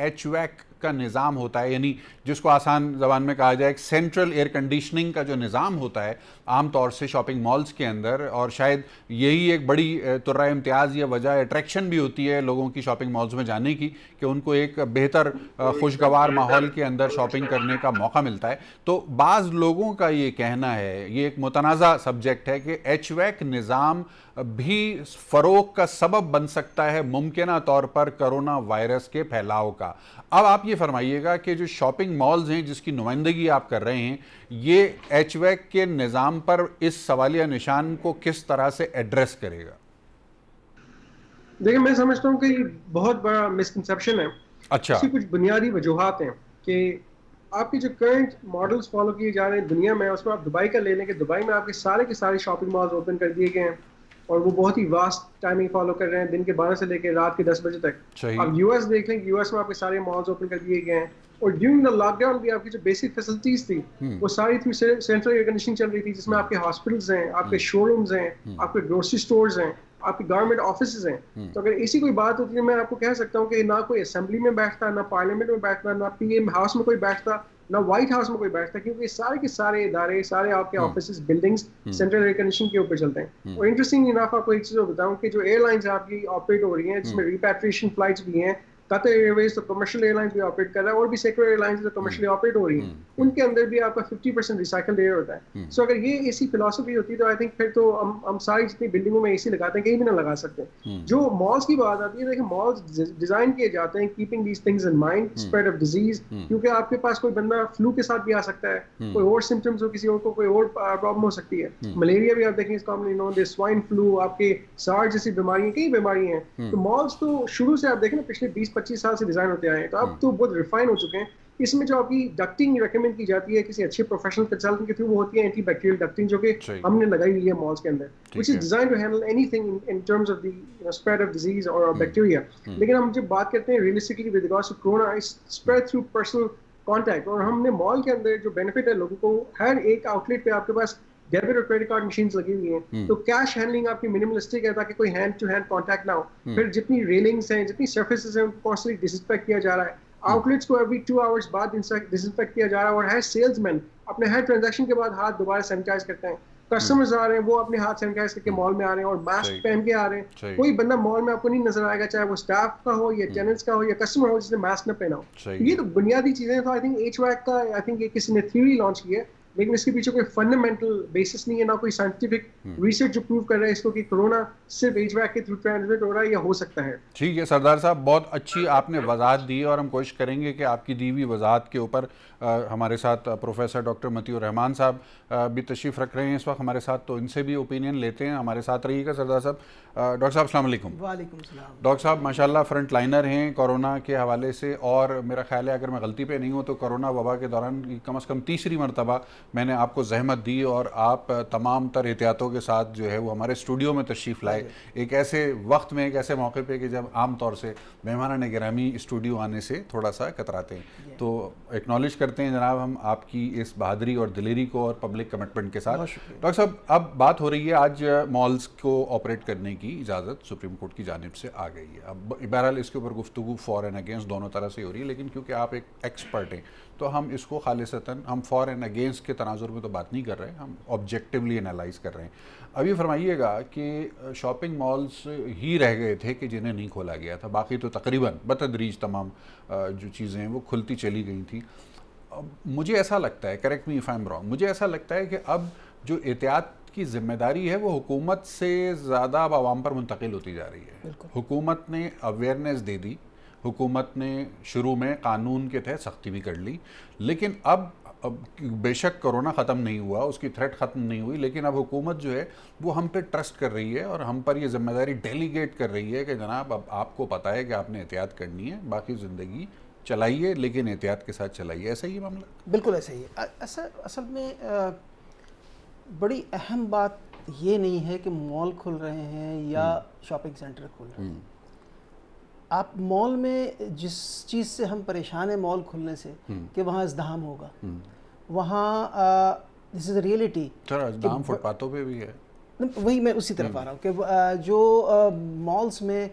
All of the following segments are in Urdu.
HVAC کا نظام ہوتا ہے, یعنی جس کو آسان زبان میں کہا جائے ایک سینٹرل ایئر کنڈیشننگ کا جو نظام ہوتا ہے عام طور سے شاپنگ مالز کے اندر, اور شاید یہی ایک بڑی طرح امتیاز یا وجہ اٹریکشن بھی ہوتی ہے لوگوں کی شاپنگ مالز میں جانے کی کہ ان کو ایک بہتر خوشگوار ماحول کے اندر شاپنگ کرنے کا موقع ملتا ہے. تو بعض لوگوں کا یہ کہنا ہے, یہ ایک متنازع سبجیکٹ ہے, کہ ایچ ویک نظام بھی فروغ کا سبب بن سکتا ہے ممکنہ طور پر کرونا وائرس کے پھیلاؤ کا. اب آپ یہ فرمائیے گا کہ جو شاپنگ مالز ہیں جس کی نمائندگی آپ کر رہے ہیں, یہ ایچ ویک کے نظام پر اس سوالیہ نشان کو کس طرح سے ایڈریس کرے گا؟ دیکھیں میں سمجھتا ہوں کہ یہ بہت بڑا مسکنسیپشن ہے. اچھا, اس کی کچھ بنیادی وجوہات ہیں کہ آپ کی جو کرنٹ ماڈلز فالو کیے جا رہے ہیں دنیا میں, اس میں آپ دبئی کا لے لیں کہ دبئی میں آپ کے سارے شاپنگ مالز اوپن کر دیے گئے ہیں اور وہ بہت ہی واسٹ ٹائمنگ فالو کر رہے ہیں, دن کے 12 سے لے کے رات کے 10 بجے تک. اب یو ایس دیکھ لیں, یو ایس میں آپ کے سارے مالز اوپن کر دیے گئے ہیں, اور ڈیورنگ دا لاک ڈاؤن بھی آپ کی جو بیسک فیسلٹیز تھی وہ ساری تھی سینٹرل ایئر کنڈیشننگ چل رہی تھی, جس میں آپ کے ہاسپٹلز ہیں, آپ کے شو رومز ہیں, آپ کے گروسری اسٹورز ہیں, آپ کی گورنمنٹ آفیسز ہیں. تو اگر ایسی کوئی بات ہوتی ہے میں آپ کو کہہ سکتا ہوں کہ نہ کوئی اسمبلی میں بیٹھتا, نہ پارلیمنٹ میں بیٹھتا, نہ پی ایم ہاؤس میں کوئی بیٹھتا, نہ وائٹ ہاؤس میں کوئی بیٹھتا, کیونکہ یہ سارے کے سارے ادارے, سارے آپ کے offices, buildings central air condition کے اوپر چلتے ہیں. اور انٹرسٹنگ انف آپ کو ایک چیز بتاؤں کہ جو ایئر لائنز آپ کی آپریٹ ہو رہی ہیں, جس میں ریپیٹریشن فلائٹس بھی ہیں, قطر ایئر ویز تو کمرشل ایئر لائنز بھی آپریٹ کر رہا ہے, اور بھی سیکولر ایئر لائنز جو کمرشلی آپریٹ ہو رہی ہیں, ان کے اندر بھی آپ کا 50% ریسائکلڈ ایئر ہوتا ہے. سو اگر یہ ایسی فلاسفی ہوتی تو آئی تھنک پھر تو ہم ساری جتنی بلڈنگوں میں اے سی لگاتے ہیں کہیں بھی نہ لگا سکتے. جو مالز کی بات آتی ہے, دیکھیں مالز ڈیزائن کیے جاتے ہیں keeping these things in mind, spread of disease, کیونکہ آپ کے پاس کوئی بندہ فلو کے ساتھ بھی آ سکتا ہے, کوئی اور سمٹمز ہو, کسی اور کو کوئی اور پرابلم ہو سکتی ہے. ملیریا بھی آپ دیکھیں کامنلی نون, دے سوائن فلو, آپ کے سارس جیسی بیماریاں, کئی بیماریاں ہیں. تو مالز تو شروع سے آپ دیکھیں نا پچھلے 20-25 سال سے ڈیزائن ہوتے آئے ہیں, تو اب تو بہت ریفائن ہو چکے ہیں. اس میں جو آپ کی ڈکٹنگ ریکمینڈ کی جاتی ہے کسی اچھے پروفیشنل کنسلٹنٹ کے تھرو, وہ ہوتی ہے اینٹی بیکٹیریل ڈکٹنگ, جو کہ ہم نے لگائی ہوئی ہے مالز کے اندر, which is designed to handle anything in terms of the spread of disease or bacteria. لیکن ہم جب بات کرتے ہیں realistically with regards to corona, it's spread through personal contact. اور ہم نے مال کے اندر جو بینیفٹ ہے لوگوں کو, ہر ایک آؤٹ لیٹ پہ آپ کے پاس ڈیبٹ اور کریڈٹ کارڈ مشینز لگی ہوئی ہیں, تو کیش ہینڈلنگ آپ کی منیملسٹک ہے تاکہ کوئی ہینڈ ٹو ہینڈ کانٹیکٹ نہ ہو. پھر جتنی ریلنگس ہیں, جتنی سرفیسز ہیں, ان کو کانسٹنٹلی ڈس انفیکٹ کیا جا رہا ہے. آؤٹ لیٹس کو ایوری 2 آورس بعد ڈس انفیکٹ کیا جا رہا ہے, اور ہر سیلز مین اپنے ہر ٹرانزیکشن کے بعد ہاتھ دوبارہ سینیٹائز کرتے ہیں. کسٹمرز آ رہے ہیں, وہ اپنے ہاتھ سینیٹائز کر کے مال میں آ رہے ہیں اور ماسک پہن کے آ رہے ہیں. کوئی بندہ مال میں آپ کو نہیں نظر آئے گا, چاہے وہ اسٹاف کا ہو یا ٹیننٹس کا ہو یا کسٹمر ہو, جس نے ماسک نہ پہنا ہو. یہ تو بنیادی چیزیں ہیں. تو آئی تھنک ایچ ویک کا آئی تھنک کسی نے تھیوری لانچ کی ہے, لیکن اس کے پیچھے کوئی فنڈامنٹل بیسس نہیں ہے, نہ کوئی سائنٹیفک ریسرچ جو پروو کر رہا ہے اس کو کہ کرونا صرف ایچ ویک کے تھرو ٹرانسمٹ ہو رہا ہے یا ہو سکتا ہے. ٹھیک ہے سردار صاحب, بہت اچھی آپ نے وضاحت دی, اور ہم کوشش کریں گے کہ آپ کی دی ہوئی وضاحت کے اوپر ہمارے ساتھ پروفیسر ڈاکٹر متی الرحمان صاحب بھی تشریف رکھ رہے ہیں اس وقت ہمارے ساتھ, تو ان سے بھی اوپینین لیتے ہیں. ہمارے ساتھ رہیے گا سردار صاحب. ڈاکٹر صاحب السلام علیکم. وعلیکم السلام. ڈاکٹر صاحب ماشاءاللہ فرنٹ لائنر ہیں کورونا کے حوالے سے, اور میرا خیال ہے اگر میں غلطی پہ نہیں ہوں تو کورونا وبا کے دوران کم از کم تیسری مرتبہ میں نے آپ کو زحمت دی, اور آپ تمام تر احتیاطوں کے ساتھ جو ہے وہ ہمارے اسٹوڈیو میں تشریف لائے, ایک ایسے وقت میں, ایک ایسے موقع پہ کہ جب عام طور سے مہمانان گرامی اسٹوڈیو آنے سے تھوڑا سا کتراتے ہیں. تو ایکنالج کرتے ہیں جناب ہم آپ کی اس بہادری اور دلیری کو اور پبلک کمٹمنٹ کے ساتھ. ڈاکٹر صاحب اب بات ہو رہی ہے, آج مالز کو آپریٹ کرنے کی اجازت سپریم کورٹ کی جانب سے آ گئی ہے. اب بہرحال اس کے اوپر گفتگو فار اینڈ اگینسٹ دونوں طرح سے ہو رہی ہے, لیکن کیونکہ آپ ایک ایکسپرٹ ہیں تو ہم اس کو خالصتاً ہم فار اینڈ اگینسٹ کے تناظر میں تو بات نہیں کر رہے, ہم آبجیکٹیولی انالائز کر رہے ہیں. اب یہ فرمائیے گا کہ شاپنگ مالز ہی رہ گئے تھے کہ جنہیں نہیں کھولا گیا تھا, باقی تو تقریباً بتدریج تمام جو چیزیں ہیں وہ کھلتی چلی گئی تھیں. مجھے ایسا لگتا ہے, correct me if I am wrong, مجھے ایسا لگتا ہے کہ اب جو احتیاط کی ذمہ داری ہے وہ حکومت سے زیادہ اب عوام پر منتقل ہوتی جا رہی ہے. حکومت نے اویئرنیس دے دی, حکومت نے شروع میں قانون کے تحت سختی بھی کر لی, لیکن اب بے شک کرونا ختم نہیں ہوا, اس کی تھریٹ ختم نہیں ہوئی, لیکن اب حکومت جو ہے وہ ہم پہ ٹرسٹ کر رہی ہے اور ہم پر یہ ذمہ داری ڈیلیگیٹ کر رہی ہے کہ جناب اب آپ کو پتہ ہے کہ آپ نے احتیاط کرنی ہے, باقی زندگی چلائیے لیکن احتیاط کے ساتھ چلائیے. ایسا ہی معاملہ؟ بالکل ایسا ہی ہے. اصل میں بڑی اہم بات یہ نہیں ہے کہ مال کھل رہے ہیں یا شاپنگ سینٹر کھل رہے ہیں. آپ مال میں جس چیز سے ہم پریشان ہیں مال کھلنے سے کہ وہاں ازدحام ہوگا, وہاں دس از اے ریئلٹی. سر ازدحام فٹ پاتھوں پہ بھی ہے, وہی میں اسی طرف آ رہا ہوں کہ جو مالز میں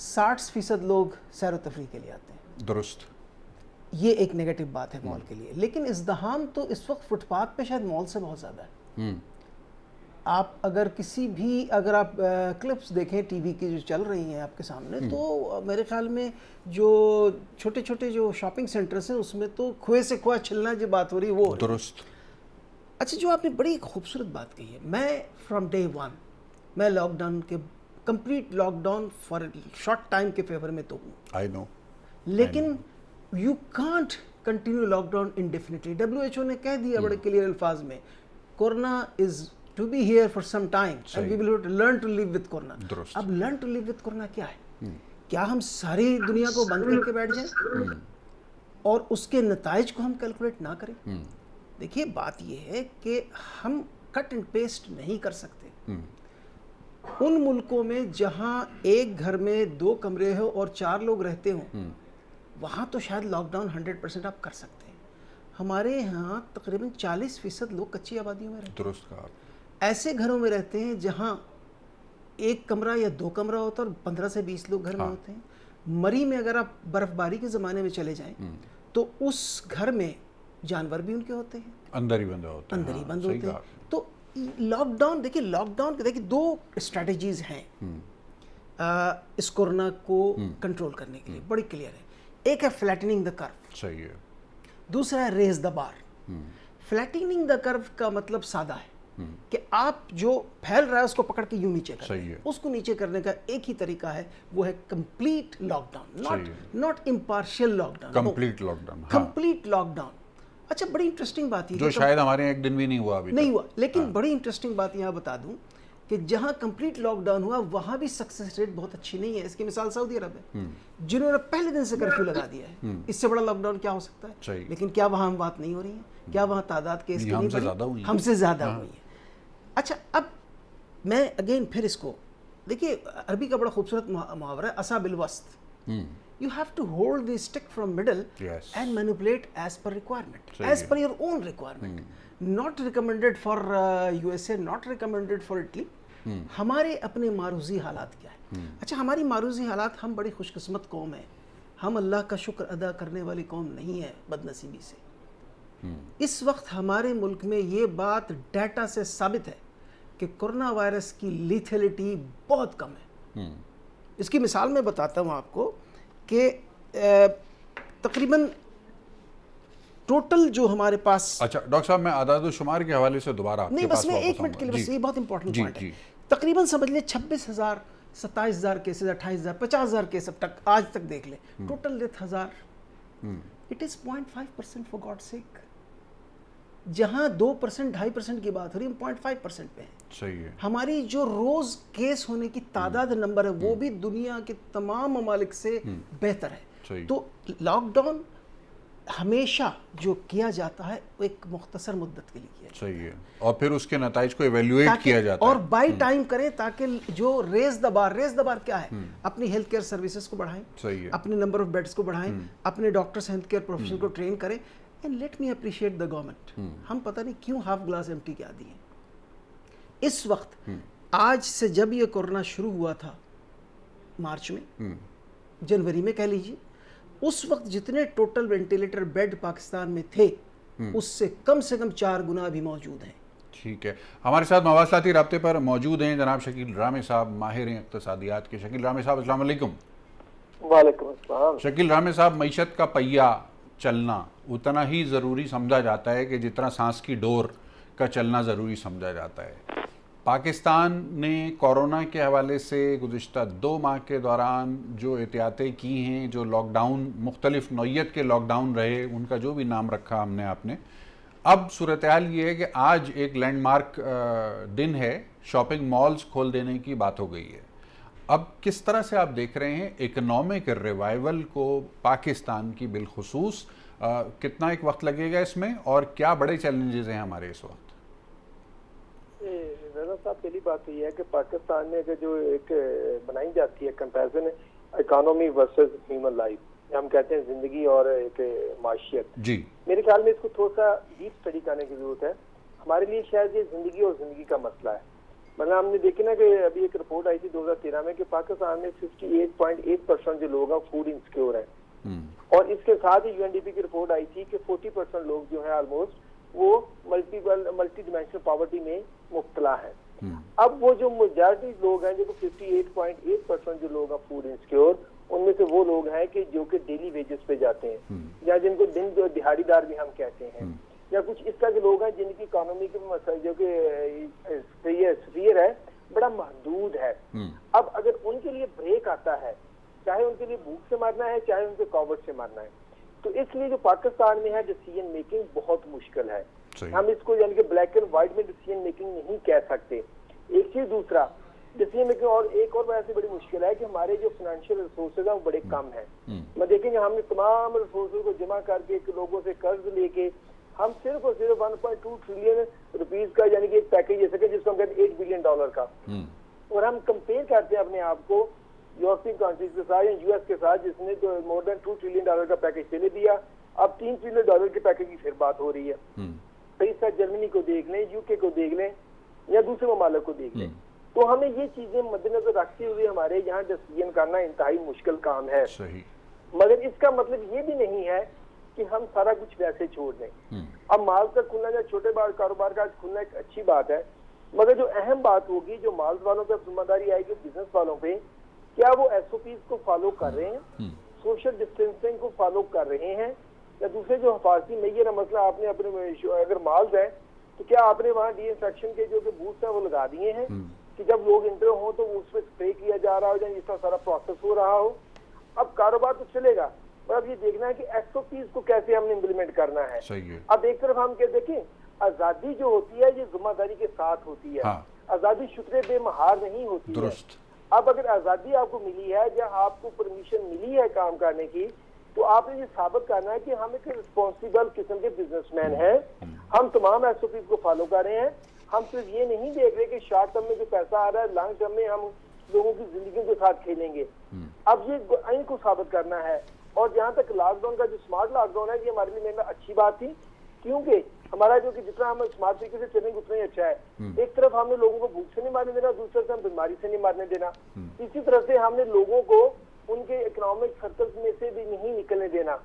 60% لوگ سیر و تفریح کے لیے آتے ہیں. درست. یہ ایک نیگیٹو بات ہے مال کے لیے. لیکن ازدحام تو اس وقت فٹ پاتھ پہ شاید مال سے بہت زیادہ ہے. آپ اگر اگر آپ کلپس دیکھیں ٹی وی کی جو چل رہی ہیں آپ کے سامنے, تو میرے خیال میں جو چھوٹے چھوٹے جو شاپنگ سینٹرز ہیں اس میں تو کھوئے سے کھوا چھلنا جو بات ہو رہی ہے وہ درست. اچھا, جو آپ نے بڑی خوبصورت بات کہی ہے, میں فرام ڈے ون میں لاک ڈاؤن کے complete lockdown for short time کے فیور میں تو ہوں. I know. لیکن you can't continue lockdown indefinitely. WHO نے کہہ دیا بڑے کلیئر الفاظ میں, corona is to be here for some time and we will learn to live with corona. اب learn to live with corona کیا ہے؟ کیا ہم ساری دنیا کو بند کر کے بیٹھ جائیں اور اس کے نتائج کو ہم کیلکولیٹ نہ کریں؟ دیکھیے بات یہ ہے کہ ہم کٹ اینڈ پیسٹ نہیں کر سکتے. ان ملکوں میں جہاں ایک گھر میں 2 کمرے ہو اور 4 لوگ رہتے ہوں, وہاں تو شاید لاک ڈاؤن 100% آپ کر سکتے ہیں. ہمارے یہاں تقریباً 40% لوگ کچی آبادیوں میں رہتے ہیں. درست کہا. ایسے گھروں میں رہتے ہیں جہاں 1 کمرہ یا 2 کمرہ ہوتا ہے اور 15 سے 20 لوگ گھر میں ہوتے ہیں. مری میں اگر آپ برف باری کے زمانے میں چلے جائیں تو اس گھر میں جانور بھی ان کے ہوتے ہیں, اندر ہی بند ہوتے ہیں. اندر ہی بند ہوتے ہیں. تو لاک ڈاؤن دیکھیے 2 اسٹریٹجیز ہیں اس کورونا کو کنٹرول کرنے کے لیے, بڑی کلیئر ہے. ایک ہے فلیٹننگ دا کرو, صحیح ہے. دوسرا ہے ریز دا بار. فلیٹننگ دا کرو کا مطلب سادہ ہے کہ آپ جو پھیل رہا ہے اس کو پکڑ کے یوں نیچے کریں. اس کو نیچے کرنے کا ایک ہی طریقہ ہے, وہ ہے complete lockdown, not impartial lockdown, complete lockdown. Complete lockdown. اچھا, بڑی انٹرسٹنگ بات یہ جو شاید ہمارے ایک دن بھی نہیں ہوا ابھی نہیں ہوا, لیکن بڑی انٹرسٹنگ بات یہاں بتا دوں کہ جہاں کمپلیٹ لاک ڈاؤن ہوا وہاں بھی سکسیس ریٹ بہت اچھی نہیں ہے. اس کی مثال سعودی عرب ہے, جنہوں نے پہلے دن سے کرفیو لگا دیا ہے. اس سے بڑا لاک ڈاؤن کیا ہو سکتا ہے؟ لیکن کیا وہاں بات نہیں ہو رہی ہے؟ کیا وہاں تعداد کیس کی نہیں بڑھی؟ ہم سے زیادہ ہوئی ہے. اچھا, اب میں اگین پھر اس کو دیکھیے, عربی کا بڑا خوبصورت محاورہ ہے اصا بالوسط. You have to hold the stick from middle and manipulate as per requirement, as per your own requirement. Not recommended for USA, not recommended for Italy. ہمارے اپنے معروضی حالات کیا ہے؟ اچھا, ہماری معروضی حالات, ہم بڑی خوش قسمت قوم ہیں, ہم اللہ کا شکر ادا کرنے والی قوم نہیں ہے بدنصیبی سے. اس وقت ہمارے ملک میں یہ بات ڈیٹا سے ثابت ہے کہ کورونا وائرس کی لیتھلٹی بہت کم ہے. اس کی مثال میں بتاتا ہوں آپ کو کہ تقریباً ٹوٹل جو ہمارے پاس. اچھا ڈاکٹر صاحب, میں اعداد و شمار کے حوالے سے دوبارہ آپ کے پاس بس میں 1 منٹ کے لیے, بس یہ بہت امپورٹنٹ پوائنٹ ہے. تقریباً سمجھ لیں 26,000 27,000 کیسز, 28,000 50,000 کیس اب تک آج تک دیکھ لیں. Total death 1000. It is 0.5% for God sake. جہاں 2% 2.5% کی بات ہو رہی ہے, 0.5% پہ ہے. صحیح ہے. ہماری جو روز کیس ہونے کی تعداد نمبر ہے وہ بھی دنیا کے تمام ممالک سے بہتر ہے. تو لاک ڈاؤن ہمیشہ جو کیا جاتا ہے وہ ایک مختصر مدت کے لیے کیا جاتا ہے. صحیح ہے, اور پھر اس کے نتائج کو ایویلویٹ کیا جاتا ہے اور بائی ٹائم کریں تاکہ جو ریز دا بار کیا ہے, اپنی ہیلتھ کیئر سروسز کو بڑھائیں, اپنے نمبر آف بیڈز کو بڑھائیں, اپنے ڈاکٹرز ہیلتھ کیئر پروفیشنل کو ٹرین کریں. And let me appreciate the government. ہم پتہ نہیں کیوں ہاف گلاس ایمٹی کے عادی ہیں. اس وقت آج سے جب یہ کورونا شروع ہوا تھا مارچ میں, جنوری میں کہہ لیجیے, اس وقت جتنے ٹوٹل وینٹیلیٹر بیڈ پاکستان میں تھے اس سے کم 4 گنا بھی موجود ہیں. ٹھیک ہے, ہمارے ساتھ مواصلاتی رابطے پر موجود ہیں جناب شکیل رامے صاحب, ماہر اقتصادیات کے. شکیل رامے صاحب السلام علیکم. وعلیکم السلام. شکیل رامے صاحب, معیشت کا پہیہ چلنا اتنا ہی ضروری سمجھا جاتا ہے کہ جتنا سانس کی ڈور کا چلنا ضروری سمجھا جاتا ہے. پاکستان نے کورونا کے حوالے سے گزشتہ 2 ماہ کے دوران جو احتیاطیں کی ہیں, جو لاک ڈاؤن, مختلف نوعیت کے لاک ڈاؤن رہے, ان کا جو بھی نام رکھا ہم نے آپ نے, اب صورتحال یہ ہے کہ آج ایک لینڈ مارک دن ہے, شاپنگ مالز کھول دینے کی بات ہو گئی ہے. اب کس طرح سے آپ دیکھ رہے ہیں اکنامک ریوائول کو پاکستان کی بالخصوص, کتنا ایک وقت لگے گا اس میں, اور کیا بڑے چیلنجز ہیں ہمارے اس وقت؟ رضا صاحب, پہلی بات یہ ہے کہ پاکستان میں جو ایک بنائی جاتی ہے comparison economy versus human life, ہم کہتے ہیں زندگی اور ایک معاشیت, جی میرے خیال میں اس کو تھوڑا سا ڈیپ اسٹڈی کرنے کی ضرورت ہے. ہمارے لیے شاید یہ زندگی اور زندگی کا مسئلہ ہے. مطلب ہم نے دیکھا نا کہ ابھی ایک رپورٹ آئی تھی 2013 میں کہ پاکستان میں 58.8% جو لوگ ہیں فوڈ انسیکیور ہیں. اور اس کے ساتھ ہی UNDP کی رپورٹ آئی تھی کہ 40% لوگ جو ہیں آلموسٹ وہ ملٹی ڈیمینشنل پاورٹی میں مبتلا ہیں. اب وہ جو میجارٹی لوگ ہیں جو 58.8% جو لوگ ہیں فوڈ انسیکیور، ان میں سے وہ لوگ ہیں کہ جو کہ ڈیلی ویجز پہ جاتے ہیں یا جن کو دن دہاڑی دار بھی ہم کہتے ہیں، یا کچھ اس طرح کے لوگ ہیں جن کی اکانومی کے جو کہ سفیر ہے بڑا محدود ہے. اب اگر ان کے لیے بریک آتا ہے، چاہے ان کے لیے بھوک سے مرنا ہے چاہے ان کے کووڈ سے مرنا ہے، تو اس لیے جو پاکستان میں ہے ڈیسیژن میکنگ بہت مشکل ہے. ہم اس کو یعنی کہ بلیک اینڈ وائٹ میں ڈیسیژن میکنگ نہیں کہہ سکتے. ایک چیز، دوسرا ڈیسیژن میکنگ اور ایک اور وجہ سے بڑی مشکل ہے کہ ہمارے جو فائنینشیل ریسورسز ہیں وہ بڑے کم ہیں. میں دیکھیں گے ہم نے تمام ریسورسز کو جمع کر کے لوگوں سے قرض لے کے ہم صرف اور صرف 1.2 ٹریلین روپیز کا یعنی کہ ایک پیکیج جیسے کہ جس کو ہم کہتے ہیں $8 بلین کا، اور ہم کمپیئر کرتے ہیں اپنے آپ کو یورپین کنٹریز کے ساتھ یا US کے ساتھ جس نے تو مور دین $2 ٹریلین کا پیکیج پہلے دیا، اب $3 ٹریلین کے پیکیج کی پھر بات ہو رہی ہے. اس طرح جرمنی کو دیکھ لیں، UK کو دیکھ لیں یا دوسرے ممالک کو دیکھ لیں. تو ہمیں یہ چیزیں مد نظر رکھتے ہوئے ہمارے یہاں ڈیسیژن کرنا انتہائی مشکل کام ہے. مگر اس کا مطلب یہ بھی نہیں ہے کہ ہم سارا کچھ ویسے چھوڑ دیں. اب مال کا کھلنا یا چھوٹے کاروبار کا کھلنا ایک اچھی بات ہے، مگر جو اہم بات ہوگی جو مالز والوں پہ ذمہ داری آئے گی بزنس والوں پہ، کیا وہ SOPs کو فالو کر رہے ہیں، سوشل ڈسٹینسنگ کو فالو کر رہے ہیں، یا دوسرے جو حفاظتی معیار مسئلہ آپ نے اپنے اگر مالز ہے تو کیا آپ نے وہاں ڈی انفیکشن کے جو کہ بوتھ ہیں وہ لگا دیے ہیں کہ جب لوگ انٹر ہوں تو اس پہ اسپرے کیا جا رہا ہو یا اس طرح سارا پروسیس ہو رہا ہو. اب کاروبار تو چلے گا، اور اب یہ دیکھنا ہے کہ SOPs کو کیسے ہم نے امپلیمنٹ کرنا ہے. اب ایک طرف ہم دیکھیں آزادی جو ہوتی ہے یہ ذمہ داری کے ساتھ ہوتی ہے. آزادی شکر بے مہار نہیں ہوتی ہے. اب اگر آزادی آپ کو ملی ہے یا آپ کو پرمیشن ملی ہے کام کرنے کی، تو آپ نے یہ ثابت کرنا ہے کہ ہم ایک رسپانسیبل قسم کے بزنس مین ہیں، ہم تمام SOPs کو فالو کر رہے ہیں. ہم صرف یہ نہیں دیکھ رہے کہ شارٹ ٹرم میں جو پیسہ آ رہا ہے لانگ ٹرم میں ہم لوگوں کی زندگیوں کے ساتھ کھیلیں گے. اب یہ ان کو ثابت کرنا ہے. اور جہاں تک لاک ڈاؤن کا جو اسمارٹ لاک ڈاؤن ہے یہ ہمارے لیے میرا اچھی بات تھی، کیونکہ ہمارا جو کہ جتنا ہم اسمارٹ طریقے سے چلیں گے اتنا ہی اچھا ہے. ایک طرف ہم نے لوگوں کو بھوک سے نہیں مارنے دینا، دوسری طرف ہم بیماری سے نہیں مارنے دینا، اسی طرح سے ہم نے لوگوں کو ان کے اکنامک سرکلز میں سے بھی نہیں نکلنے دینا.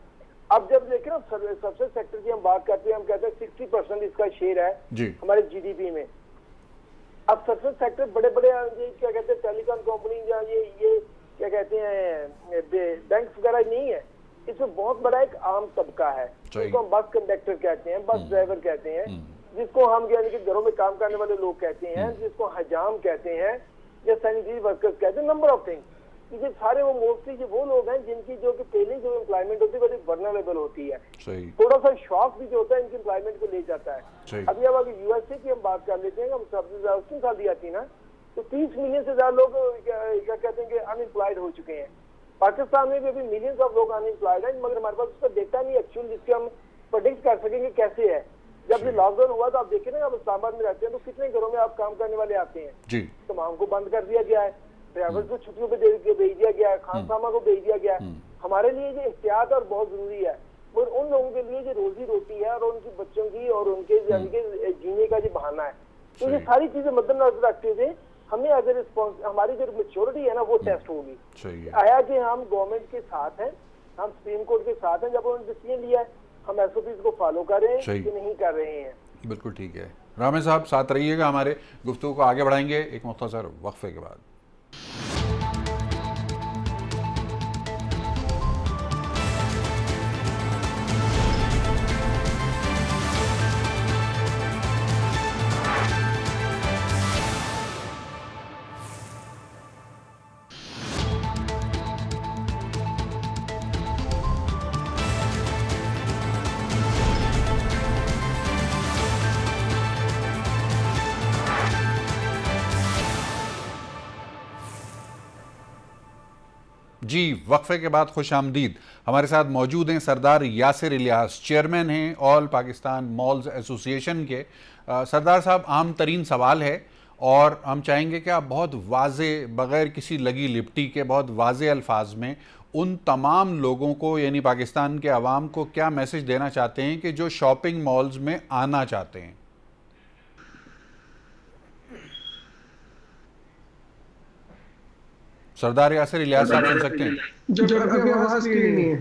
اب جب دیکھیں نا سروس سیکٹر کی ہم بات کرتے ہیں، ہم کہتے ہیں 60% اس کا شیئر ہے ہمارے GDP میں. اب سروس سیکٹر بڑے بڑے کیا کہتے ہیں ٹیلی کام کمپنی یا یہ کیا کہتے ہیں بینکس وغیرہ نہیں ہے، اس میں بہت بڑا ایک عام طبقہ ہے جس کو ہم بس کنڈکٹر کہتے ہیں، بس ڈرائیور کہتے ہیں، جس کو ہم یعنی کہ گھروں میں کام کرنے والے لوگ کہتے ہیں، جس کو حجام کہتے ہیں یا سینیٹری ورکرز کہتے ہیں، نمبر آف تھنگ. یہ سارے وہ موسٹلی وہ لوگ ہیں جن کی جو کہ پہلے جو امپلائمنٹ ہوتی ہے بڑی ورنریبل ہوتی ہے. تھوڑا سا شوق بھی جو ہوتا ہے ان کی امپلائمنٹ کو لے جاتا ہے. ابھی اب اگر USA کی ہم بات کر لیتے ہیں، ہم سب سے زیادہ 3 سال دی آتی نا، تو 30 ملین سے زیادہ لوگ کیا کہتے ہیں کہ ان امپلائڈ ہو چکے ہیں. پاکستان میں بھی ابھی ملینز آف لوگ ان امپلائڈ ہیں، مگر ہمارے پاس اس کا ڈیٹا نہیں ایکچوئل جس کے ہم پرڈکٹ کر سکیں گے کیسے ہے. جب یہ لاک ڈاؤن ہوا تو آپ دیکھیں نا، آپ اسلام آباد میں رہتے ہیں تو کتنے گھروں میں آپ کام کرنے والے آتے ہیں، تمام کو بند کر دیا گیا ہے، ڈرائیور کو چھٹیوں پہ بھیج دیا گیا ہے، خانسامہ کو بھیج دیا گیا ہے. ہمارے لیے یہ احتیاط اور بہت ضروری ہے، مگر ان لوگوں کے لیے یہ روزی روٹی ہے اور ان کی بچوں کی اور ان کے یعنی کہ جینے کا یہ بہانہ ہے. تو یہ ساری چیزیں مد نظر رکھتے ہوئے ہمیں اگر ہماری جو میچورٹی ہے نا وہ ٹیسٹ ہوگی. آیا کہ ہم گورنمنٹ کے ساتھ ہیں، ہم سپریم کورٹ کے ساتھ ہیں، جب انہوں نے ڈیسیژن لیا ہے ہم SOPs کو فالو کر رہے ہیں کہ نہیں کر رہے ہیں. بالکل ٹھیک ہے. رامے صاحب ساتھ رہیے گا، ہمارے گفتگو کو آگے بڑھائیں گے ایک مختصر وقفے کے بعد. جی وقفے کے بعد خوش آمدید. ہمارے ساتھ موجود ہیں سردار یاسر الیاس، چیئرمین ہیں آل پاکستان مالز ایسوسی ایشن کے. سردار صاحب، عام ترین سوال ہے اور ہم چاہیں گے کہ آپ بہت واضح بغیر کسی لگی لپٹی کے بہت واضح الفاظ میں ان تمام لوگوں کو یعنی پاکستان کے عوام کو کیا میسج دینا چاہتے ہیں کہ جو شاپنگ مالز میں آنا چاہتے ہیں. سردار یاسر الیاس صاحب سن سکتے ہیں؟ جو ابھی آواز کلیئر نہیں ہے.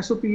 SOP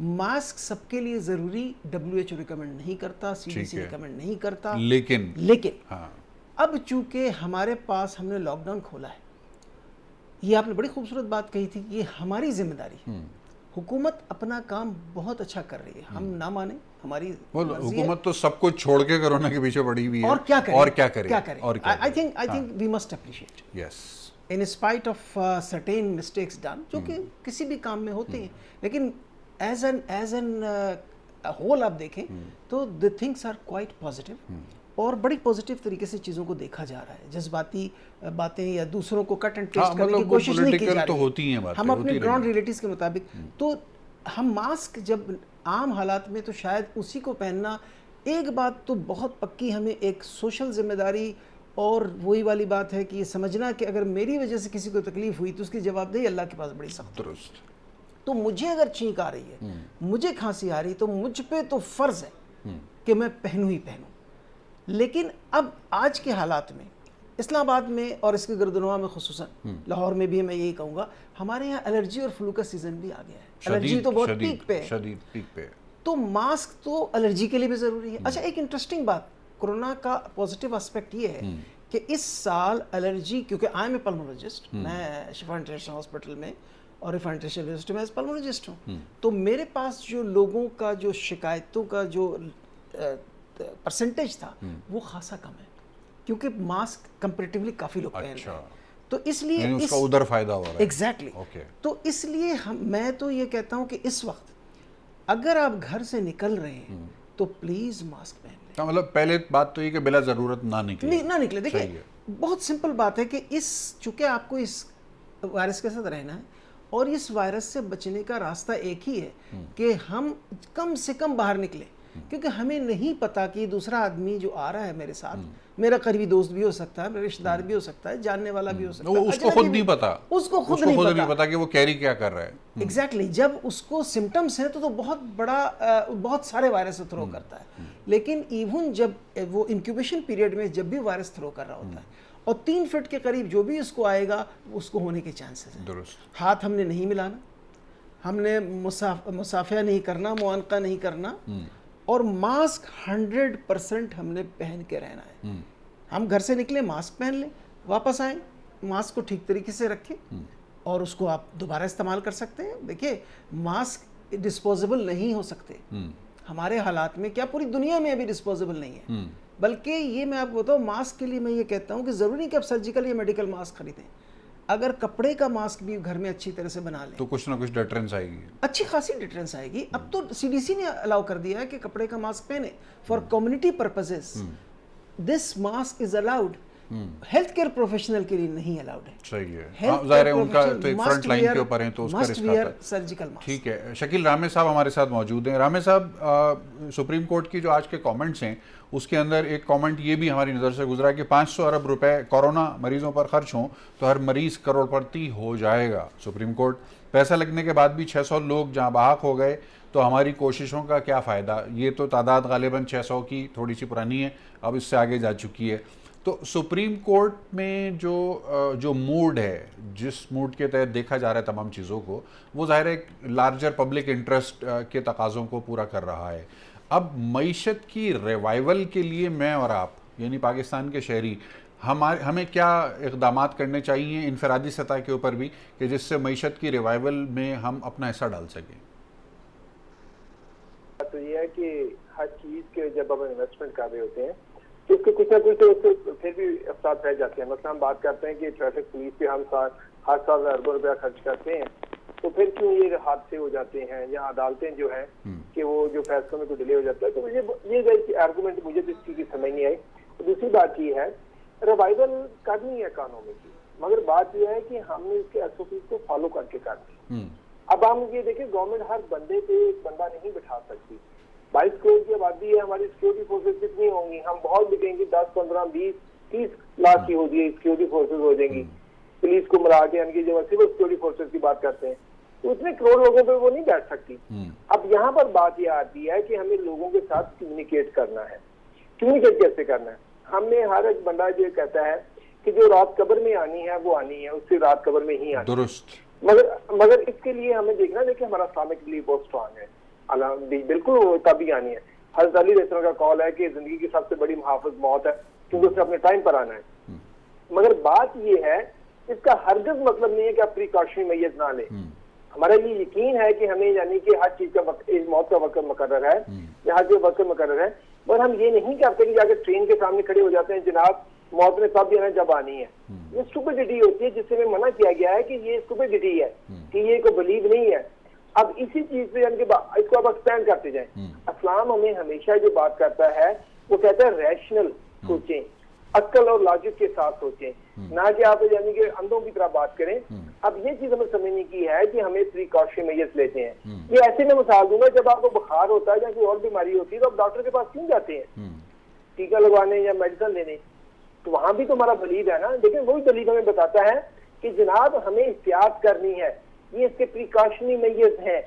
ماسک سب کے لیے ضروری WHO ریکمینڈ نہیں کرتا, CDC ریکمینڈ نہیں کرتا, لیکن اب چونکہ ہمارے پاس ہم نے لاک ڈاؤن کھولا ہے, یہ آپ نے بڑی خوبصورت بات کہی تھی, یہ ہماری ذمہ داری ہے. حکومت اپنا کام بہت اچھا کر رہی ہے, ہم نہ مانیں, ہماری حکومت تو سب کچھ چھوڑ کے کرونا کے پیچھے پڑی ہوئی ہے, اور کیا کرے. I think we must appreciate. Yes. In spite of certain mistakes done, جو کہ کسی بھی کام میں ہوتے ہیں, لیکن as an whole آپ دیکھیں تو the things are quite positive, اور بڑی پازیٹیو طریقے سے چیزوں کو دیکھا جا رہا ہے. جذباتی باتیں یا دوسروں کو کٹ اینڈ پیسٹ کرنے کی کوشش نہیں کی جا رہی, ہم اپنے گراؤنڈ ریئلٹیز کے مطابق. تو ہم ماسک جب عام حالات میں تو شاید اسی کو پہننا, ایک بات تو بہت پکی, ہمیں ایک سوشل ذمہ داری, اور وہی والی بات ہے کہ یہ سمجھنا کہ اگر میری وجہ سے کسی کو تکلیف ہوئی تو اس کی جواب دہی اللہ کے پاس بڑی سخت. درست. تو مجھے اگر چھینک آ رہی ہے, مجھے کھانسی آ رہی, تو مجھ پہ تو فرض ہے کہ میں پہنوں ہی پہنوں. لیکن اب آج کے حالات میں اسلام آباد میں اور اس کے گردنواں میں خصوصاً لاہور میں بھی میں یہی کہوں گا, ہمارے یہاں الرجی اور فلو کا سیزن بھی آ گیا ہے. الرجی تو بہت پیک پہ ہے, تو ماسک تو الرجی کے لیے بھی ضروری ہے. اچھا, ایک انٹرسٹنگ بات کورونا کا پازیٹیو اسپیکٹ یہ ہے کہ اس سال الرجی, کیونکہ آئی ایم اے پلمولوجسٹ, میں شفا انٹرنیشنل ہاسپٹل میں اور رفا انٹرنیشنل یونیورسٹی میں پلمولوجسٹ ہوں, تو میرے پاس جو لوگوں کا جو شکایتوں کا جو پرسنٹیج تھا وہ خاصا کم ہے, کیونکہ ماسک کمپیریٹیولی کافی لوگ پہن رہے ہیں. تو اس لیے اس کا ادھر فائدہ ہو رہا ہے. ایگزیکٹلی. تو اس لیے میں تو یہ کہتا ہوں کہ اس وقت اگر آپ گھر سے نکل رہے ہیں تو پلیز ماسک پہن لیں. مطلب پہلے بات تو یہ کہ بلا ضرورت نہ نکلے. دیکھیں بہت سمپل بات ہے کہ چونکہ آپ کو اس وائرس کے ساتھ رہنا ہے, اور اس وائرس سے بچنے کا راستہ ایک ہی ہے کہ ہم کم سے کم باہر نکلیں, کیونکہ ہمیں نہیں پتا کہ دوسرا آدمی جو آ رہا ہے میرے ساتھ, میرا قریبی دوست بھی ہو سکتا ہے, میرا رشتہ دار بھی ہو سکتا ہے, جاننے والا بھی ہو سکتا ہے, اس کو خود نہیں پتا, اس کو خود نہیں پتا کہ وہ کیری کیا کر رہا ہے. ایگزیکٹلی. جب اس کو سمٹمز ہیں تو بہت بڑا, بہت سارے وائرس تھرو کرتا ہے, لیکن ایون جب وہ انکیوبیشن پیریڈ میں جب بھی وائرس تھرو کر رہا ہوتا ہے, اور 3 فٹ کے قریب جو بھی اس کو آئے گا اس کو ہونے کے چانسز ہیں. درست. ہاتھ ہم نے نہیں ملانا, ہم نے مصافحہ نہیں کرنا, معانقہ نہیں کرنا, اور ماسک 100% ہم نے پہن کے رہنا ہے. ہم گھر سے نکلیں ماسک پہن لیں, واپس آئیں ماسک کو ٹھیک طریقے سے رکھیں, اور اس کو آپ دوبارہ استعمال کر سکتے ہیں. دیکھیے ماسک ڈسپوزیبل نہیں ہو سکتے ہمارے حالات میں, کیا پوری دنیا میں ابھی ڈسپوزیبل نہیں ہے, بلکہ یہ میں آپ کو بتاؤں ماسک کے لیے میں یہ کہتا ہوں کہ ضروری نہیں کہ آپ سرجیکل یا میڈیکل ماسک خریدیں, اگر کپڑے کا ماسک بھی گھر میں اچھی طرح سے بنا لیں تو کچھ نہ کچھ ڈیٹرنس آئے گی, اچھی خاصی ڈیٹرنس آئے گی. اب تو CDC نے الاؤ کر دیا ہے کہ کپڑے کا ماسک پہنے for community purposes. This mask is allowed, health care professional کے لیے نہیں الاؤڈ ہے. صحیح ہے, ظاہر ہے ان کا تو ایک فرنٹ لائن کے اوپر ہیں تو اس کا رسک آتا ہے. Surgical mask. ٹھیک ہے, شکیل رامے صاحب ہمارے ساتھ موجود ہیں. رامے صاحب, سپریم کورٹ کی جو آج کے کامنٹس ہیں اس کے اندر ایک کامنٹ یہ بھی ہماری نظر سے گزرا کہ 500 ارب روپے کورونا مریضوں پر خرچ ہوں تو ہر مریض کروڑپتی ہو جائے گا. سپریم کورٹ, پیسہ لگنے کے بعد بھی 600 لوگ جہاں بحق ہو گئے تو ہماری کوششوں کا کیا فائدہ. یہ تو تعداد غالباً 600 کی تھوڑی سی پرانی ہے, اب اس سے آگے جا چکی ہے. تو سپریم کورٹ میں جو موڈ ہے, جس موڈ کے تحت دیکھا جا رہا ہے تمام چیزوں کو, وہ ظاہر ہے ایک لارجر پبلک انٹرسٹ کے تقاضوں کو پورا کر رہا ہے. اب معیشت کی ریوائول کے لیے میں اور آپ یعنی پاکستان کے شہری ہمیں کیا اقدامات کرنے چاہیے انفرادی سطح کے اوپر بھی کہ جس سے معیشت کی ریوائول میں ہم اپنا حصہ ڈال سکیں؟ تو یہ ہے کہ ہر چیز کے جب ہم انویسٹمنٹ کر رہے ہوتے ہیں تو اس کے کچھ نہ کچھ تو اس سے پھر بھی افراد رہ جاتے ہیں. مثلا ہم بات کرتے ہیں کہ ٹریفک پولیس پہ ہم ہر سال اربوں روپیہ خرچ کرتے ہیں, تو پھر کیوں یہ حادثے ہو جاتے ہیں, یا عدالتیں جو ہیں کہ وہ جو فیصلوں میں کوئی ڈیلے ہو جاتا ہے. تو مجھے یہ آرگومنٹ مجھے تو اس چیز کی سمجھ نہیں آئی. دوسری بات یہ ہے ریوائول کرنی ہے قانون کی, مگر بات یہ ہے کہ ہم نے اس کے SOPs کو فالو کر کے کرنی. اب ہم یہ دیکھیں گورنمنٹ ہر بندے پہ ایک بندہ نہیں بٹھا سکتی. 22 کروڑ کی آبادی ہے, ہماری سیکورٹی فورسز کتنی ہوں گی, ہم بہت لکھیں گے 10 15 20 30 لاکھ کی ہوگی سیکورٹی فورسز ہو جائیں گی. پولیس کو ملا کے ان کی جو سول سیکورٹی فورسز کی بات کرتے ہیں تو اتنے کروڑ لوگوں پہ وہ نہیں بیٹھ سکتی. اب یہاں پر بات یہ آتی ہے کہ ہمیں لوگوں کے ساتھ کمیونیکیٹ کرنا ہے. کمیونیکیٹ کیسے کرنا ہے؟ ہم نے ہر ایک بندہ جو کہتا ہے کہ جو رات قبر میں آنی ہے وہ آنی ہے, اس سے رات قبر میں ہی آنی. درست. مگر اس کے لیے ہمیں دیکھنا ہے کہ ہمارا اسلامک بلیف بہت اسٹرانگ ہے. بالکل تبھی آنی ہے. حضرت علی علیہ السلام کا قول ہے کہ زندگی کی سب سے بڑی محافظ موت ہے کیونکہ اس نے اپنے ٹائم پر آنا ہے. مگر بات یہ ہے اس کا ہرگز مطلب نہیں ہے کہ آپ پریکاشنری میت نہ لیں. ہمارا یہ یقین ہے کہ ہمیں یعنی کہ ہر چیز کا وقت موت کا وقت مقرر ہے یا ہر چیز وقت مقرر ہے. مگر ہم یہ نہیں کرتے کہ جا کے ٹرین کے سامنے کھڑے ہو جاتے ہیں جناب موت نے تب آنا جب آنی ہے. یہ اسٹوپڈٹی ہوتی ہے جس سے ہمیں منع کیا گیا ہے کہ یہ اسٹوپڈٹی ہے کہ یہ کوئی بلیو نہیں ہے. اب اسی چیز سے یعنی کہ اس کو آپ ایکسپینڈ کرتے جائیں. اسلام ہمیں ہمیشہ جو بات کرتا ہے وہ کہتا ہے ریشنل سوچیں, عقل اور لاجک کے ساتھ سوچیں, نہ کہ آپ یعنی کہ اندھوں کی طرح بات کریں. اب یہ چیز ہمیں سمجھنے کی ہے کہ ہمیں پریکاشن میجرز لیتے ہیں. یہ ایسے میں مثال دوں گا, جب آپ کو بخار ہوتا ہے یا کوئی اور بیماری ہوتی ہے تو آپ ڈاکٹر کے پاس کیوں جاتے ہیں؟ ٹیکا لگوانے یا میڈیسن لینے. تو وہاں بھی تو ہمارا دلیل ہے نا, لیکن وہی دلیل ہمیں بتاتا ہے کہ جناب ہمیں احتیاط کرنی ہے, یہ اس کے پریکاشنری میجرز ہیں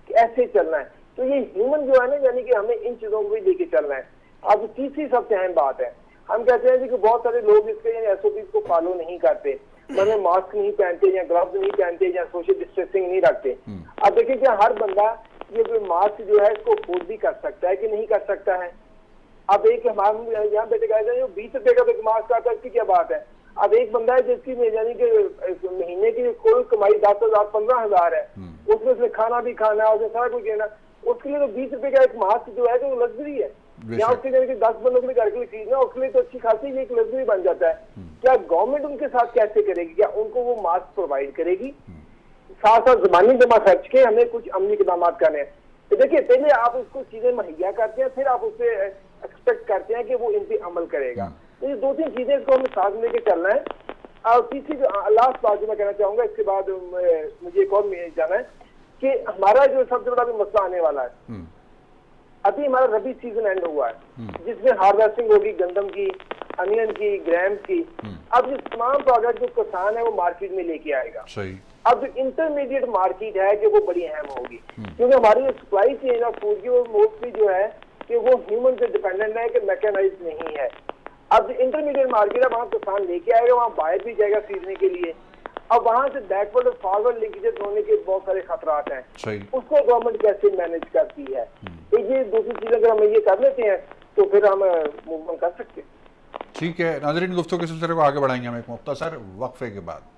کہ ایسے چلنا ہے. تو یہ ہیومن جو ہے نا یعنی کہ ہمیں ان چیزوں کو بھی لے کے چلنا ہے. اب تیسری سب سے اہم بات ہے, ہم کہتے ہیں کہ بہت سارے لوگ اس کے ایس او پیز کو فالو نہیں کرتے, مطلب ماسک نہیں پہنتے یا گلوز نہیں پہنتے یا سوشل ڈسٹینسنگ نہیں رکھتے. اب دیکھیں کہ ہر بندہ یہ ماسک جو ہے اس کو افورڈ بھی کر سکتا ہے کہ نہیں کر سکتا ہے. اب ایک ہمارے یہاں بیٹے کہتے ہیں جو 20 روپے کا ایک ماسک آتا ہے, اس کی کیا بات ہے. اب ایک بندہ ہے جس کی یعنی کہ مہینے کی کوئی کمائی 10,000 15,000 ہے, اس میں کھانا بھی کھانا ہے, اس میں سارا کچھ دینا, اس کے لیے تو 20 روپے کا ایک ماسک جو ہے وہ لگژری ہے. یا اس کے لیے 10 بندوں کے لیے گھر کے لیے خریدنا, اس کے لیے تو اچھی خاصی یہ ایک لگژری بن جاتا ہے. کیا گورنمنٹ ان کے ساتھ کیسے کرے گی؟ کیا ان کو وہ ماسک پرووائڈ کرے گی؟ ساتھ ساتھ زبانی جمع خرچ کے ہمیں کچھ عملی اقدامات کرنے ہیں. تو دیکھیے پہلے آپ اس کو چیزیں مہیا کرتے ہیں, پھر آپ اس سے ایکسپیکٹ کرتے ہیں کہ وہ ان پہ عمل کرے گا. تو یہ 2-3 چیزیں اس کو ہمیں ساتھ لے کے چلنا ہے. اور تیسری لاسٹ بات جو میں کہنا چاہوں گا, اس کے بعد مجھے ایک اور جانا ہے کہ ہمارا جو سب سے بڑا بھی مسئلہ آنے والا ہے, ابھی ہمارا ربی سیزن اینڈ ہوا ہے جس میں ہارویسٹنگ ہوگی گندم کی, انین کی, گرامز کی. اب یہ تمام پروڈکٹ جو کسان ہے وہ مارکیٹ میں لے کے آئے گا. اب جو انٹرمیڈیٹ مارکیٹ ہے کہ وہ بڑی اہم ہوگی, کیونکہ ہماری جو سپلائی چین ہے فوڈ کی وہ موسٹلی جو ہے کہ وہ ہیومن سے ڈیپینڈنٹ ہے کہ میکینائز نہیں ہے. اب جو انٹرمیڈیٹ مارکیٹ ہے وہاں کسان لے کے آئے گا, وہاں باہر بھی جائے گا خریدنے کے لیے. اب وہاں سے بیکورڈ اور فارورڈ لنکیجز ہونے کے بہت سارے خطرات ہیں, اس کو گورنمنٹ کیسے مینج کرتی ہے. یہ دوسری چیز اگر ہم یہ کر لیتے ہیں تو پھر ہم موومنٹ کر سکتے ہیں. ٹھیک ہے ناظرین, گفتگو کے سلسلے کو آگے بڑھائیں گے ہم ایک مختصر وقفے کے بعد.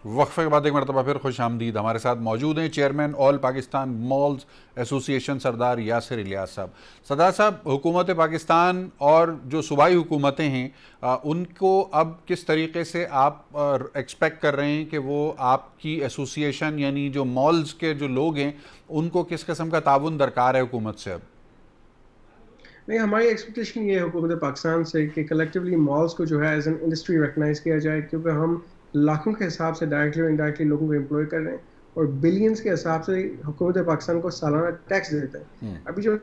وقفے کے بعد ایک مرتبہ پھر خوش آمدید. ہمارے ساتھ موجود ہیں چیئرمین آل پاکستان مالز ایسوسی ایشن سردار یاسر الیاس صاحب. سردار صاحب, حکومت پاکستان اور جو صوبائی حکومتیں ہیں ان کو اب کس طریقے سے آپ ایکسپیکٹ کر رہے ہیں کہ وہ آپ کی ایسوسی ایشن یعنی جو مالز کے جو لوگ ہیں ان کو کس قسم کا تعاون درکار ہے حکومت سے؟ اب نہیں, ہماری ایکسپیکٹیشن یہ ہے حکومت پاکستان سے کہ کلیکٹیولی مالز کو جو ہے ایز این انڈسٹری ریکگنائز کیا جائے, کیونکہ ہم لاکھوں کے حساب سے ڈائریکٹلی اور انڈائریکٹلی لوگوں کو امپلوائے کر رہے ہیں اور بلینز کے حساب سے حکومت پاکستان کو سالانہ ٹیکس دیتا ہے. ابھی جو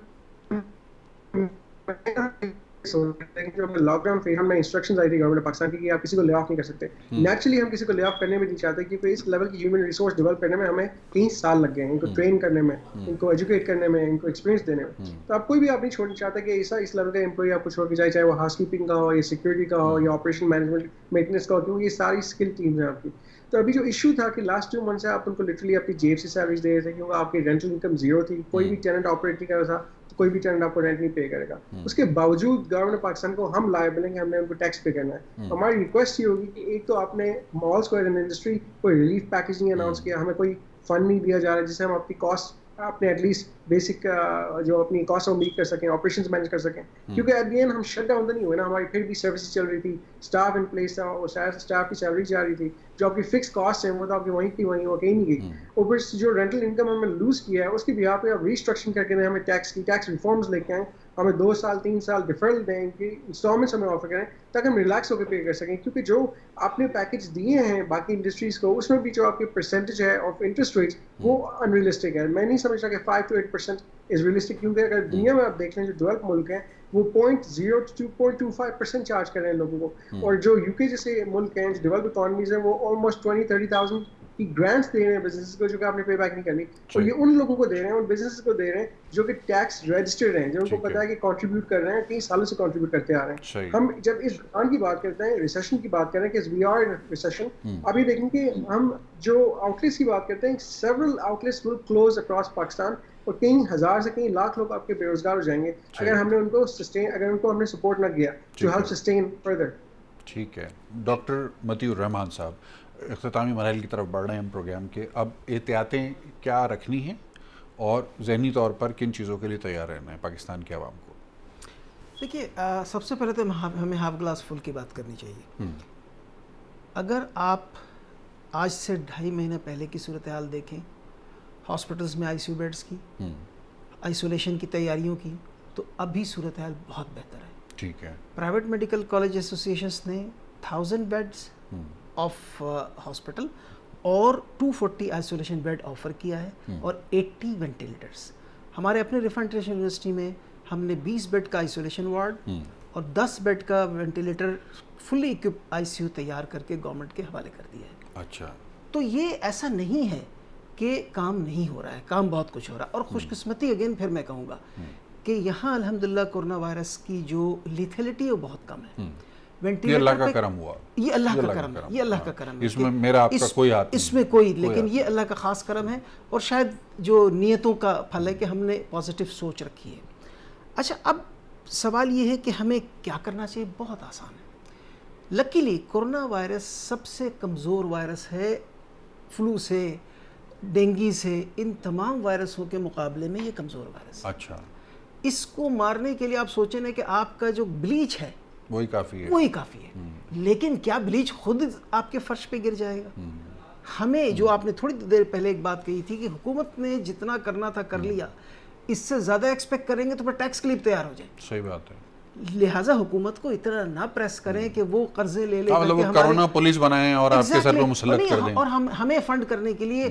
لاک ڈاؤن فیز ہمیں انسٹرکشنز آئی تھی گورنمنٹ پاکستان کی کہ آپ کسی کو لے آف نہیں کر سکتے. نیچرلی ہم کسی کو لے آف کرنے میں نہیں چاہتے کیونکہ اس لیول کی ہیومن ریسورس ڈیولپ کرنے میں ہمیں 3 سال لگ گئے ہیں, ان کو ٹرین کرنے میں, ان کو ایجوکیٹ کرنے میں, ان کو ایکسپیرینس دینے میں. تو آپ کوئی بھی آپ نہیں چھوڑنا چاہتے کہ اس لیول کا امپلائی آپ کو چھوڑ کے جائے, چاہے وہ ہاؤس کیپنگ کا ہو یا سیکورٹی کا ہو یا آپریشن مینجمنٹ مینٹیننس کا ہو, کیونکہ یہ ساری اسکل ٹیمز ہیں آپ کی. تو ابھی جو ایشو تھا کہ لاسٹ 2 منتھ سے آپ ان کو لٹرلی اپنی جیب سے سیلریز دے رہے تھے, کیونکہ آپ کی رینٹل انکم 0 تھی, کوئی بھی ٹیننٹ آپریٹ نہیں کر رہا تھا, تو کوئی بھی ٹیننٹ آپ کو رینٹ نہیں پے کرے گا. اس کے باوجود گورنمنٹ پاکستان کو ہم لائبل ہیں کہ ہم نے ان کو ٹیکس پے کرنا ہے. ہماری ریکویسٹ یہ ہوگی کہ ایک تو آپ نے مالس کو ایز این انڈسٹری کوئی ریلیف پیکیج نہیں اناؤنس کیا, ہمیں کوئی فنڈ نہیں دیا جا رہا جس سے ہم اپنی کاسٹ اپنے ایٹ لیسٹ بیسک جو اپنی کاسٹ کو میٹ کر سکیں, آپریشنز مینج کر سکیں. کیونکہ ایٹ دی اینڈ ہم شٹ ڈاؤن تو نہیں ہوئے نا, ہماری پھر بھی سروسز چل رہی تھی, اسٹاف ان پلیس تھا, اور اسٹاف کی سیلری جا رہی تھی, جو آپ کی فکس کاسٹ ہے وہ تو آپ کی وہیں کی وہیں, وہ کہیں نہیں گئی. اور پھر جو رینٹل انکم ہم نے لوز کیا ہے اس کی بہا پہ آپ ریسٹرکشن کر کے ہمیں ٹیکس ریفارمز لے کے آئیں ہمیں 2 سال 3 سال ڈیفرل دیں کہ انسٹالمنٹس ہمیں آفر کریں تاکہ ہم ریلیکس ہو کے پے کر سکیں, کیونکہ جو آپ نے پیکج دیے ہیں باقی انڈسٹریز کو اس میں بھی جو آپ کی پرسنٹیج ہے آف انٹرسٹ ریٹس وہ ان ریئلسٹک ہے. میں نہیں سمجھتا کہ 5 to 8% از ریئلسٹک, کیونکہ اگر دنیا میں آپ دیکھ لیں جو ڈیولپ ملک ہیں وہ 0.0 to 2.25% چارج کر رہے ہیں لوگوں کو, اور جو یو کے جیسے ملک ہیں جو ڈیولپ اکانومیز ہیں وہ آلموسٹ 20-30,000 کی گرانٹس دے رہے ہیں بزنس کو جو کہ آپ نے پے بیک نہیں کرنی, اور یہ ان لوگوں کو دے رہے ہیں, ان بزنس کو دے رہے ہیں جو کہ ٹیکس رجسٹرڈ ہیں, جو ان کو پتا ہے کہ کنٹریبیوٹ کر رہے ہیں, کئی سالوں سے کنٹریبیوٹ کرتے آ رہے ہیں. ہم جب اس دوران کی بات کرتے ہیں, ریسیشن کی بات کریں کہ وی آر ان ریسیشن, اب یہ دیکھیں کہ ہم جو آؤٹ لیٹس کی بات کرتے ہیں, several outlets will close across Pakistan, اور کئی ہزار سے کئی لاکھ لوگ آپ کے بے روزگار ہو جائیں گے اگر ہم نے ان کو سسٹین, اگر ان کو ہم نے سپورٹ نہ کیا ٹو ہیلپ سسٹین فردر. ٹھیک ہے ڈاکٹر متی الرحمان صاحب, اختتامی مراحل کی طرف بڑھ رہے ہیں ہم پروگرام کے, اب احتیاطیں کیا رکھنی ہیں اور ذہنی طور پر کن چیزوں کے لیے تیار رہنا ہے پاکستان کے عوام کو؟ دیکھیے سب سے پہلے تو ہمیں ہاف گلاس فل کی بات کرنی چاہیے. اگر آپ آج سے 2.5 مہینے پہلے کی صورتحال دیکھیں, ہاسپٹلس میں ICU بیڈس کی, آئسولیشن کی تیاریوں کی, تو ابھی صورتحال بہت بہتر ہے. ٹھیک ہے. پرائیویٹ میڈیکل کالج ایسوسیشنس نے 1000 بیڈس آف ہاسپٹل اور 240 آئسولیشن بیڈ آفر کیا ہے, اور 80 وینٹیلیٹرس. ہمارے اپنے ریفائنڈ انٹرنیشنل یونیورسٹی میں ہم نے 20 بیڈ کا آئسولیشن وارڈ اور 10 بیڈ کا وینٹیلیٹر فلی اکوپ ICU تیار کر کے گورنمنٹ کے حوالے کر دیا ہے. اچھا, تو یہ ایسا نہیں ہے کہ کام نہیں ہو رہا ہے, کام بہت کچھ ہو رہا ہے. اور خوش قسمتی اگین پھر میں کہوں گا کہ یہاں الحمدللہ کورونا وائرس کی جو لیتھلٹی ہے وہ بہت کم ہے. یہ اللہ کا کرم ہوا, یہ اللہ کا کرم ہے, یہ اللہ کا کرم ہے, اس میں میرا آپ کا کوئی ہاتھ نہیں, اس میں کوئی, لیکن یہ اللہ کا خاص کرم ہے, اور شاید جو نیتوں کا پھل ہے کہ ہم نے پازیٹیو سوچ رکھی ہے. اچھا, اب سوال یہ ہے کہ ہمیں کیا کرنا چاہیے. بہت آسان ہے. لکیلی کورونا وائرس سب سے کمزور وائرس ہے, فلو سے, ڈینگی سے, ان تمام وائرسوں کے مقابلے میں یہ کمزور وائرس ہے. اچھا, اس کو مارنے کے لیے آپ سوچیں نا کہ آپ کا جو بلیچ ہے وہی کافی ہے, وہی کافی ہے. لیکن کیا بلیچ خود آپ کے فرش پہ گر جائے گا؟ ہمیں جو آپ نے تھوڑی دیر پہلے ایک بات کہی تھی کہ حکومت نے جتنا کرنا تھا کر لیا, اس سے زیادہ ایکسپیکٹ کریں گے تو پھر ٹیکس کلیپ تیار ہو جائے. صحیح بات ہے. لہٰذا حکومت کو اتنا نہ پریس کریں کہ وہ قرضے لے لے مطلب وہ کرونا پولیس بنائیں اور آپ کے سر پہ مسلط کر دیں, اور ہمیں فنڈ کرنے کے لیے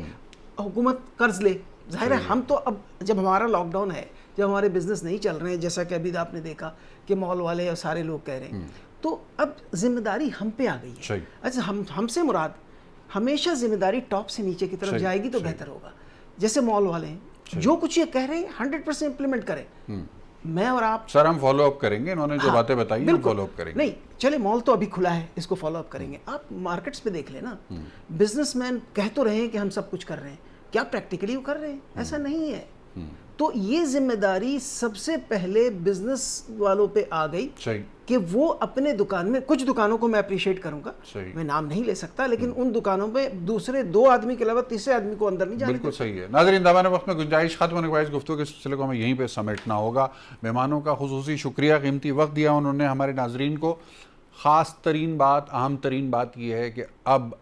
حکومت قرض لے. ظاہر ہے ہم تو اب جب ہمارا لاک ڈاؤن ہے, جب ہمارے بزنس نہیں چل رہے ہیں, جیسا کہ ابھی آپ نے دیکھا کہ مال والے اور سارے لوگ کہہ رہے ہیں, تو اب ذمہ داری ہم پہ آ گئی ہے. اچھا, ہم سے مراد ہمیشہ ذمہ داری ٹاپ سے نیچے کی طرف جائے گی تو بہتر ہوگا. جیسے مال والے ہیں, جو کچھ یہ کہہ رہے ہیں 100% امپلیمنٹ کریں. میں اور آپ سر ہم فالو اپ کریں گے, انہوں نے جو باتیں بتائی ہیں فالو اپ کریں گے. نہیں چلے, مال تو ابھی کھلا ہے, اس کو فالو اپ کریں گے. آپ مارکیٹس پہ دیکھ لیں نا, بزنس مین کہہ تو رہے ہیں کہ ہم سب کچھ کر رہے ہیں, کیا پریکٹیکلی وہ کر رہے ہیں؟ ایسا نہیں ہے. تو یہ ذمہ داری سب سے پہلے بزنس والوں پہ آ گئی کہ وہ اپنے دکان میں, کچھ دکانوں کو میں اپریشیٹ کروں گا, میں نام نہیں لے سکتا, لیکن ان دکانوں میں دوسرے 2 آدمی کے علاوہ تیسرے آدمی کو اندر نہیں جانے. بالکل صحیح ہے. ناظرین, دامان وقت میں گنجائش ختم ہونے کے بعد گفتگو کے سلسلے کو ہمیں یہیں پہ سمیٹنا ہوگا. مہمانوں کا خصوصی شکریہ, قیمتی وقت دیا انہوں نے ہمارے ناظرین کو. خاص ترین بات, اہم ترین بات یہ ہے کہ اب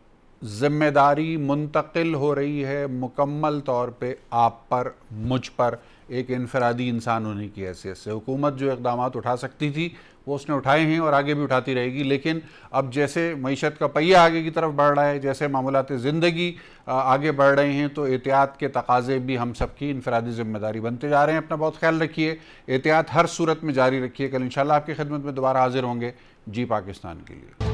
ذمہ داری منتقل ہو رہی ہے مکمل طور پہ آپ پر, مجھ پر, ایک انفرادی انسان ہونے کی حیثیت سے. حکومت جو اقدامات اٹھا سکتی تھی وہ اس نے اٹھائے ہیں اور آگے بھی اٹھاتی رہے گی, لیکن اب جیسے معیشت کا پہیہ آگے کی طرف بڑھ رہا ہے, جیسے معاملات زندگی آگے بڑھ رہے ہیں, تو احتیاط کے تقاضے بھی ہم سب کی انفرادی ذمہ داری بنتے جا رہے ہیں. اپنا بہت خیال رکھیے, احتیاط ہر صورت میں جاری رکھیے. کل انشاءاللہ آپ کی خدمت میں دوبارہ حاضر ہوں گے. جی پاکستان کے لیے.